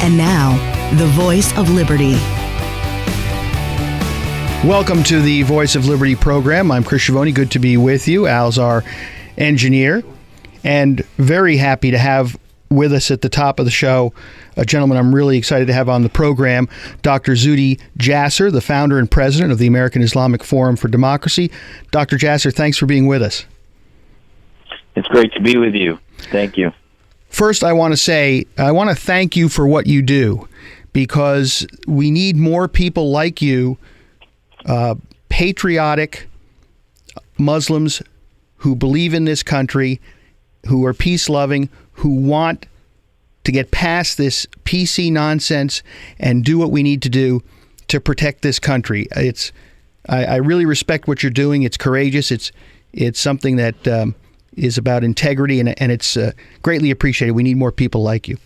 And now, the Voice of Liberty. Welcome to the Voice of Liberty program. I'm Chris Schiavone. Good to be with you. Al's our engineer. And very happy to have with us at the top of the show a gentleman I'm really excited to have on the program, Dr. Zuhdi Jasser, the founder and president of the American Islamic Forum for Democracy. Dr. Jasser, thanks for being with us. It's great to be with you. Thank you. First, I want to thank you for what you do, because we need more people like you, patriotic Muslims who believe in this country, who are peace-loving, who want to get past this PC nonsense and do what we need to do to protect this country. I really respect what you're doing. It's courageous. It's something that is about integrity, and it's greatly appreciated. We need more people like you.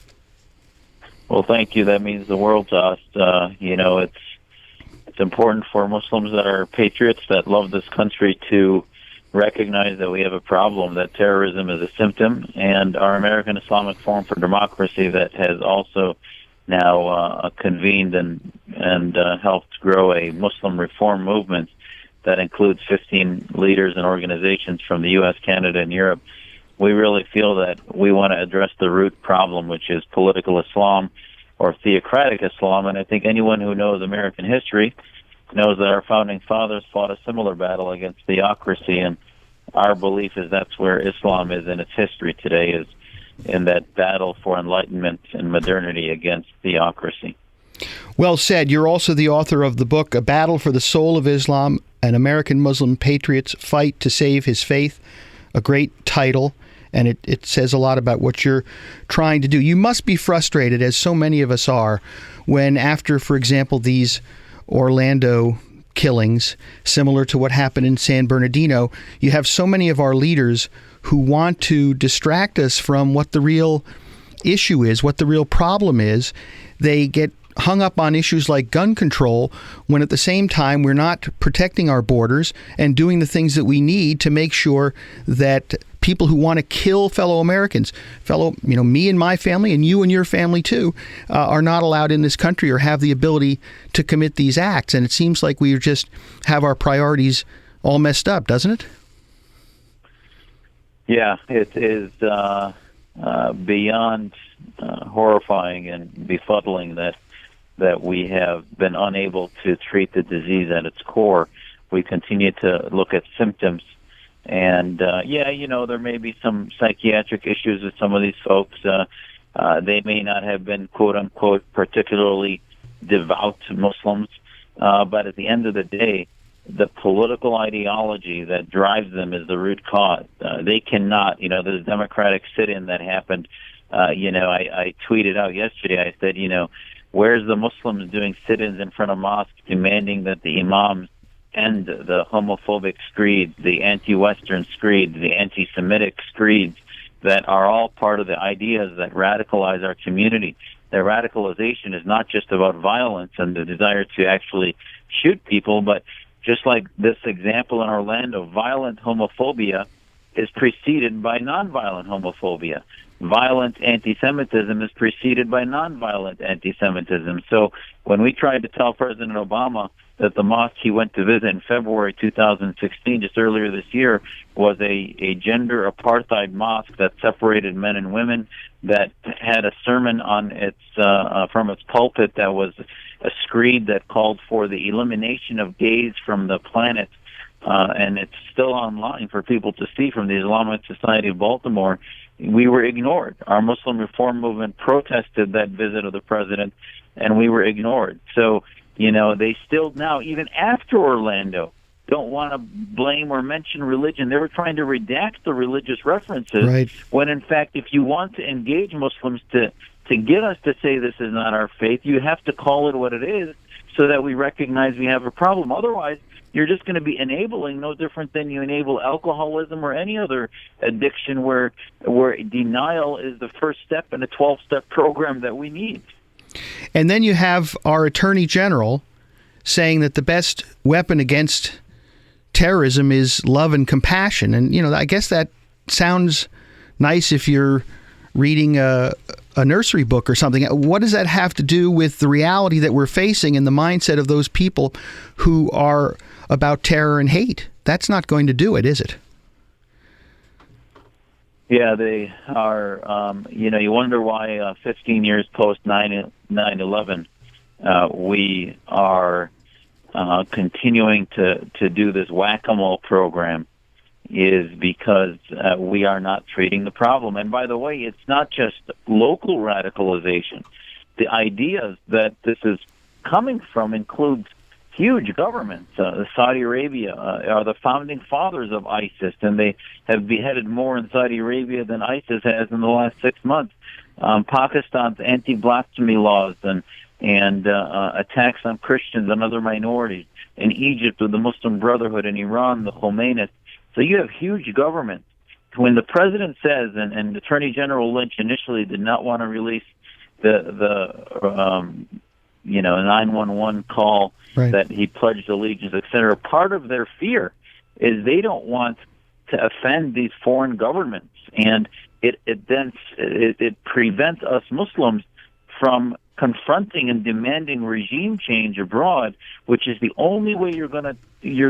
Well, thank you. That means the world to us. It's important for Muslims that are patriots, that love this country, to recognize that we have a problem, that terrorism is a symptom, and our American Islamic Forum for Democracy, that has also now convened and helped grow a Muslim reform movement that includes 15 leaders and organizations from the U.S., Canada, and Europe. We really feel that we want to address the root problem, which is political Islam or theocratic Islam. And I think anyone who knows American history knows that our founding fathers fought a similar battle against theocracy, and our belief is that's where Islam is in its history today, is in that battle for enlightenment and modernity against theocracy. Well said. You're also the author of the book, A Battle for the Soul of Islam, An American Muslim Patriot's Fight to Save His Faith. A great title, and it says a lot about what you're trying to do. You must be frustrated, as so many of us are, when after, for example, these Orlando killings, similar to what happened in San Bernardino, you have so many of our leaders who want to distract us from what the real issue is, what the real problem is. They get hung up on issues like gun control, when at the same time we're not protecting our borders and doing the things that we need to make sure that people who want to kill fellow Americans, me and my family, and you and your family too, are not allowed in this country or have the ability to commit these acts. And it seems like we just have our priorities all messed up, doesn't it? Yeah, it is beyond horrifying and befuddling that we have been unable to treat the disease at its core. We continue to look at symptoms. And, there may be some psychiatric issues with some of these folks. They may not have been, quote-unquote, particularly devout Muslims. But at the end of the day, the political ideology that drives them is the root cause. They cannot, there's a Democratic sit-in that happened. I tweeted out yesterday, I said, where's the Muslims doing sit-ins in front of mosques demanding that the imams end the homophobic screeds, the anti-Western screeds, the anti-Semitic screeds that are all part of the ideas that radicalize our community? Their radicalization is not just about violence and the desire to actually shoot people, but just like this example in Orlando, violent homophobia is preceded by nonviolent homophobia. Violent anti-Semitism is preceded by nonviolent anti-Semitism. So when we tried to tell President Obama that the mosque he went to visit in February 2016, just earlier this year, was a gender apartheid mosque that separated men and women, that had a sermon on its from its pulpit that was a screed that called for the elimination of gays from the planet, and it's still online for people to see, from the Islamic Society of Baltimore, we were ignored. Our Muslim reform movement protested that visit of the president, and we were ignored. So, they still now, even after Orlando, don't want to blame or mention religion. They were trying to redact the religious references, right, when in fact, if you want to engage Muslims to get us to say this is not our faith, you have to call it what it is so that we recognize we have a problem. Otherwise, you're just going to be enabling, no different than you enable alcoholism or any other addiction where denial is the first step in a 12-step program that we need. And then you have our Attorney General saying that the best weapon against terrorism is love and compassion. And, I guess that sounds nice if you're reading a a nursery book or something. What does that have to do with the reality that we're facing and the mindset of those people who are about terror and hate? That's not going to do it, is it? Yeah, they are. You wonder why 15 years post 9/11, we are continuing to do this whack-a-mole program, is because we are not treating the problem. And by the way, it's not just local radicalization. The ideas that this is coming from includes huge governments. Saudi Arabia are the founding fathers of ISIS, and they have beheaded more in Saudi Arabia than ISIS has in the last 6 months. Pakistan's anti-blasphemy laws and attacks on Christians and other minorities. In Egypt, with the Muslim Brotherhood. In Iran, the Khomeinists. So you have huge governments. When the president says, and Attorney General Lynch initially did not want to release the 911 call, right, that he pledged allegiance, etc. Part of their fear is they don't want to offend these foreign governments, and it prevents us Muslims from confronting and demanding regime change abroad, which is the only way you're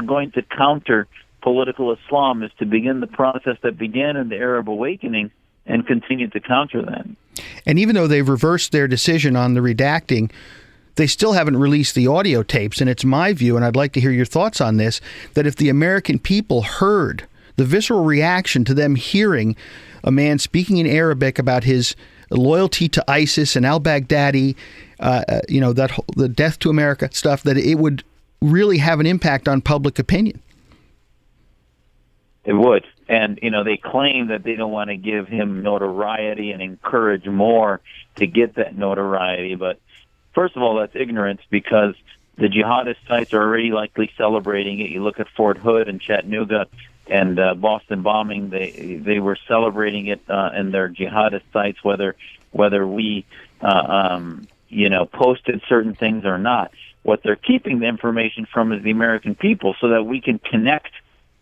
going to counter political Islam, is to begin the process that began in the Arab awakening and continue to counter that. And even though they've reversed their decision on the redacting, they still haven't released the audio tapes. And it's my view, and I'd like to hear your thoughts on this, that if the American people heard the visceral reaction to them hearing a man speaking in Arabic about his loyalty to ISIS and al-Baghdadi, the death to America stuff, that it would really have an impact on public opinion. It would. And, they claim that they don't want to give him notoriety and encourage more to get that notoriety. But first of all, that's ignorance, because the jihadist sites are already likely celebrating it. You look at Fort Hood and Chattanooga and Boston bombing, they were celebrating it in their jihadist sites, whether we, posted certain things or not. What they're keeping the information from is the American people, so that we can connect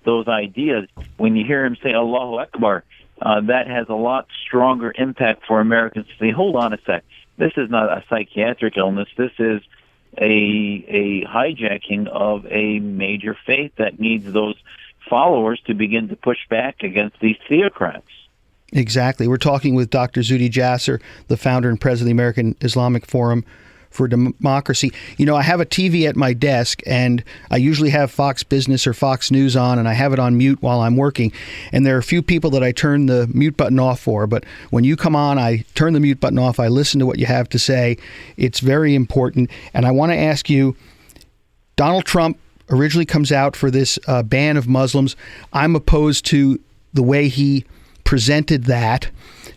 those ideas. When you hear him say Allahu Akbar, that has a lot stronger impact for Americans to say, hold on a sec, this is not a psychiatric illness, this is a hijacking of a major faith that needs those followers to begin to push back against these theocrats. Exactly. We're talking with Dr. Zuhdi Jasser, the founder and president of the American Islamic Forum for Democracy. I have a TV at my desk, and I usually have Fox Business or Fox News on, and I have it on mute while I'm working. And there are a few people that I turn the mute button off for, but when you come on, I turn the mute button off. I listen to what you have to say. It's very important. And I want to ask you, Donald Trump originally comes out for this ban of Muslims. I'm opposed to the way he presented that.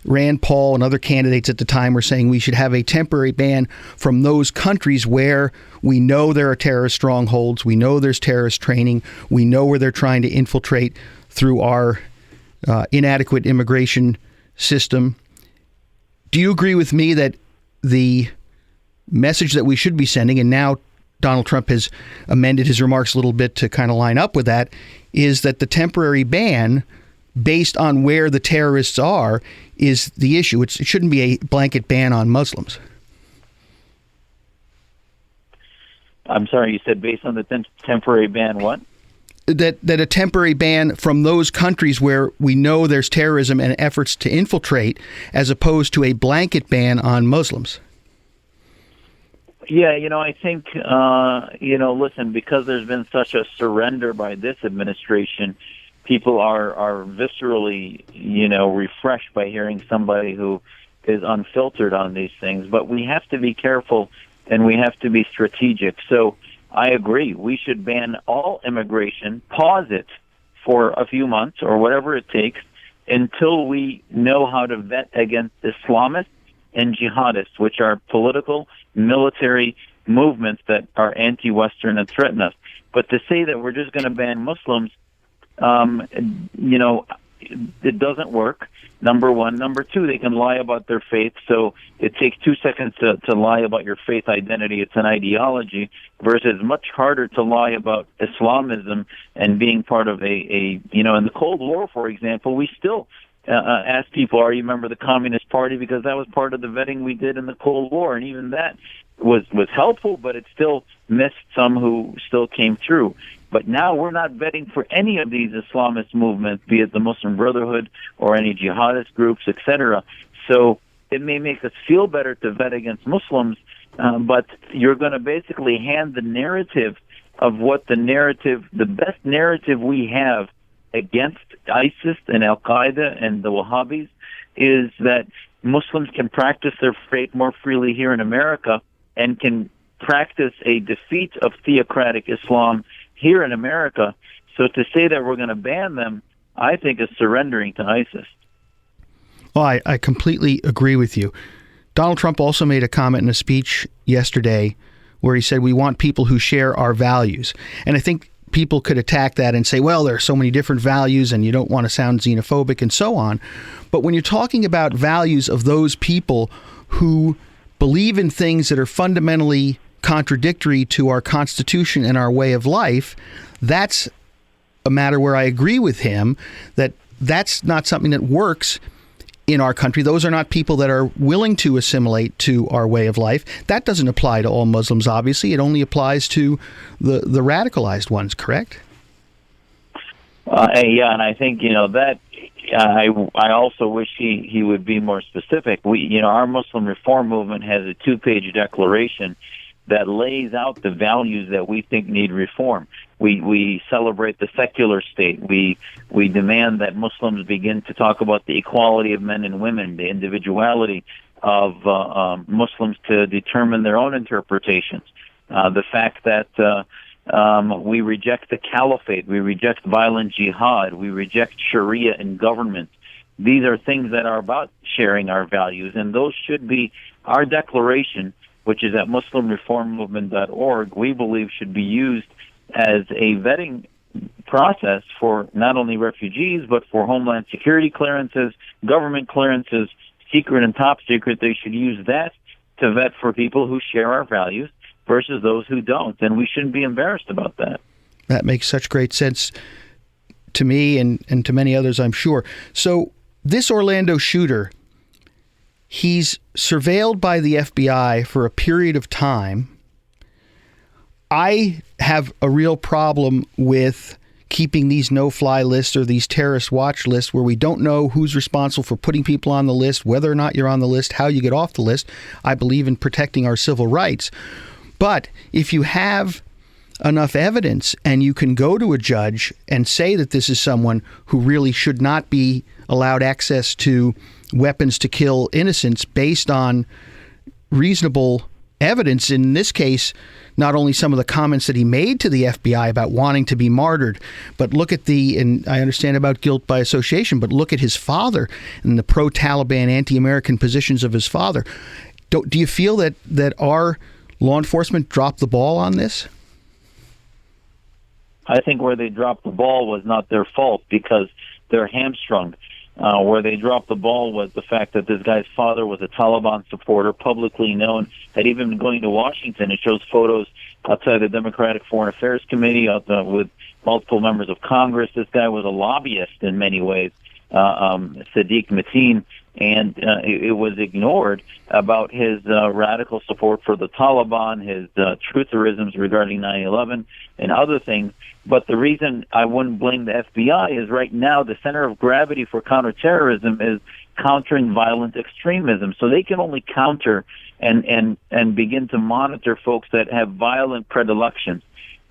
Rand Paul and other candidates at the time were saying we should have a temporary ban from those countries where we know there are terrorist strongholds, we know there's terrorist training, we know where they're trying to infiltrate through our inadequate immigration system. Do you agree with me that the message that we should be sending, and now Donald Trump has amended his remarks a little bit to kind of line up with that, is that the temporary ban based on where the terrorists are is the issue? It shouldn't be a blanket ban on Muslims. I'm sorry, you said based on the temporary ban what? That a temporary ban from those countries where we know there's terrorism and efforts to infiltrate, as opposed to a blanket ban on Muslims. Yeah, I think, listen, because there's been such a surrender by this administration, people are viscerally, refreshed by hearing somebody who is unfiltered on these things. But we have to be careful, and we have to be strategic. So I agree. We should ban all immigration, pause it for a few months or whatever it takes until we know how to vet against Islamists and jihadists, which are political, military movements that are anti-Western and threaten us. But to say that we're just going to ban Muslims, it doesn't work, number one. Number two, they can lie about their faith. So it takes 2 seconds to lie about your faith identity. It's an ideology, versus much harder to lie about Islamism and being part of in the Cold War, for example, we still ask people, are you a member of the Communist Party? Because that was part of the vetting we did in the Cold War, and even that was helpful, but it still missed some who still came through. But now we're not vetting for any of these Islamist movements, be it the Muslim Brotherhood or any jihadist groups, etc. So it may make us feel better to vet against Muslims, but you're going to basically hand the narrative of what the best narrative we have against ISIS and Al-Qaeda and the Wahhabis is that Muslims can practice their faith more freely here in America and can practice a defeat of theocratic Islam here in America. So to say that we're going to ban them, I think is surrendering to ISIS. Well, I completely agree with you. Donald Trump also made a comment in a speech yesterday where he said we want people who share our values. And I think people could attack that and say, well, there are so many different values and you don't want to sound xenophobic and so on. But when you're talking about values of those people who believe in things that are fundamentally contradictory to our Constitution and our way of life, that's a matter where I agree with him that that's not something that works in our country. Those are not people that are willing to assimilate to our way of life. That doesn't apply to all Muslims, obviously. It only applies to the radicalized ones, correct? Yeah, and I think, that I also wish he would be more specific. Our Muslim Reform Movement has a 2-page declaration that lays out the values that we think need reform. We celebrate the secular state. We demand that Muslims begin to talk about the equality of men and women, the individuality of Muslims to determine their own interpretations. The fact that we reject the caliphate, we reject violent jihad, we reject Sharia in government. These are things that are about sharing our values, and those should be our declaration, which is at MuslimReformMovement.org, we believe should be used as a vetting process for not only refugees, but for Homeland Security clearances, government clearances, secret and top secret. They should use that to vet for people who share our values versus those who don't. And we shouldn't be embarrassed about that. That makes such great sense to me and to many others, I'm sure. So this Orlando shooter, he's surveilled by the FBI for a period of time. I have a real problem with keeping these no-fly lists or these terrorist watch lists where we don't know who's responsible for putting people on the list, whether or not you're on the list, how you get off the list. I believe in protecting our civil rights. But if you have enough evidence and you can go to a judge and say that this is someone who really should not be allowed access to weapons to kill innocents based on reasonable evidence, in this case, not only some of the comments that he made to the FBI about wanting to be martyred, but look at and I understand about guilt by association, but look at his father and the pro-Taliban, anti-American positions of his father. Do you feel that our law enforcement dropped the ball on this? I think where they dropped the ball was not their fault because they're hamstrung. Where they dropped the ball was the fact that this guy's father was a Taliban supporter, publicly known, had even been going to Washington. It shows photos outside the Democratic Foreign Affairs Committee with multiple members of Congress. This guy was a lobbyist in many ways, Sadiq Mateen, and it was ignored about his radical support for the Taliban, his trutherisms regarding 9/11, and other things. But the reason I wouldn't blame the FBI is right now the center of gravity for counterterrorism is countering violent extremism. So they can only counter and begin to monitor folks that have violent predilections.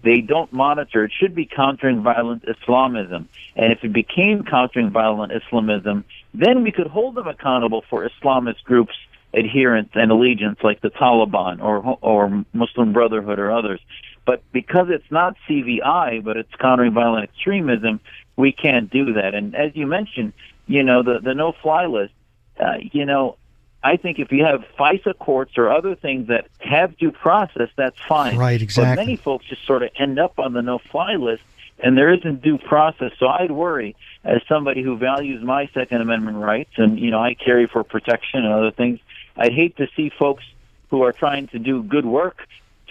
They don't monitor. It should be countering violent Islamism. And if it became countering violent Islamism, then we could hold them accountable for Islamist groups' adherence and allegiance like the Taliban or Muslim Brotherhood or others. But because it's not CVI, but it's countering violent extremism, we can't do that. And as you mentioned, the no-fly list, I think if you have FISA courts or other things that have due process, that's fine. Right, exactly. But many folks just sort of end up on the no-fly list, and there isn't due process. So I'd worry, as somebody who values my Second Amendment rights, and, I carry for protection and other things, I'd hate to see folks who are trying to do good work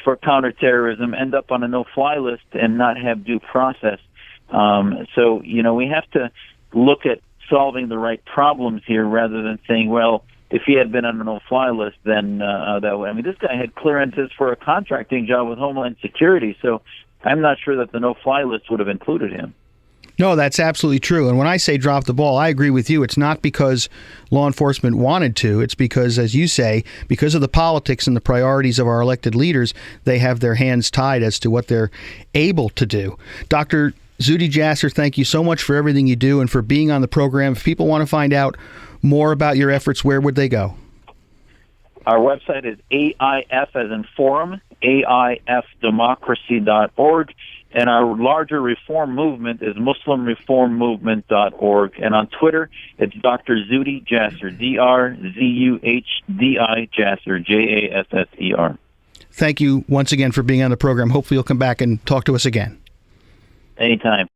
for counterterrorism end up on a no-fly list and not have due process. So we have to look at solving the right problems here rather than saying, well, if he had been on a no-fly list, then that way. I mean, this guy had clearances for a contracting job with Homeland Security, so I'm not sure that the no-fly list would have included him. No, that's absolutely true. And when I say drop the ball, I agree with you. It's not because law enforcement wanted to. It's because, as you say, because of the politics and the priorities of our elected leaders, they have their hands tied as to what they're able to do. Dr. Zuhdi Jasser, thank you so much for everything you do and for being on the program. If people want to find out more about your efforts, where would they go? Our website is AIF as in forum, AIFdemocracy.org. And our larger reform movement is MuslimReformMovement.org. And on Twitter, it's Dr. Zuhdi Jasser, DrZuhdi Jasser, Jasser. Thank you once again for being on the program. Hopefully you'll come back and talk to us again. Anytime.